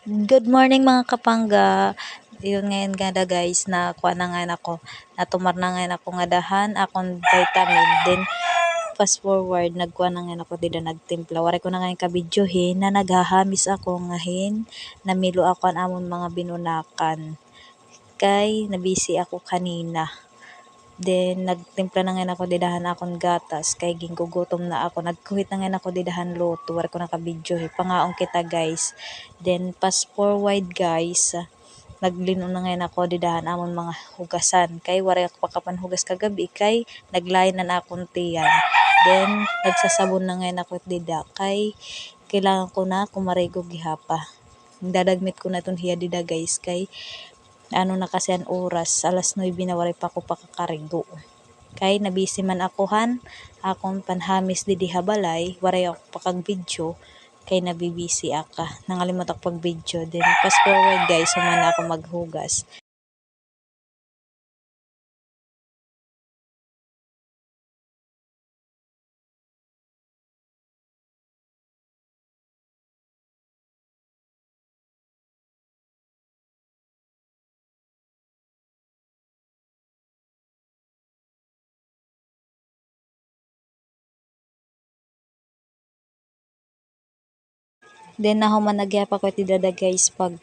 Good morning mga kapangga. Yun ngayon ganda guys na kuha na nga ako. Natumar na nga ako nga dahan akong vitamin. Then fast forward nagkuha na nga ako dito nagtimpla. Waray ko na nga kabidyohin na naghahamis ako ngahin. Namilo ako ang amon mga binunakan. Kay nabisi ako kanina. Then nagtimpla na nga ako didahan akong gatas kay ginggugutom na ako. Nagkuhit na nga ako didahan luto. War ko nakabidyo pangaong kita guys. Then fast forward guys. Naglino na nga ako didahan amon mga hugasan. Kay wari ako pakapan hugas kagabi kay naglain na akong tiyan. Then nagsasabon na nga ako dida kay kailangan ko na kumarigo gihapa. Dadagmit ko na itong hiya dida guys kay ano na kasi ang oras, alas 9 na waray pa ako pakakarigo. Kay nabisi man akohan, akong panhamis di dihabalay, waray ako pakag-video, kay nabibisi aka. Nangalimot ako pag-video. Then fast forward guys, humana ako maghugas. Then nahuman nagyapa ko ti dada guys pag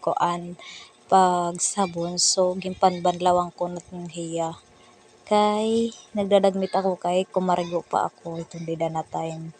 sabon. So gimpanbanlawang ko na itong hiya. Kay nagdadagmit ako kay kumarigo pa ako itong dida na time.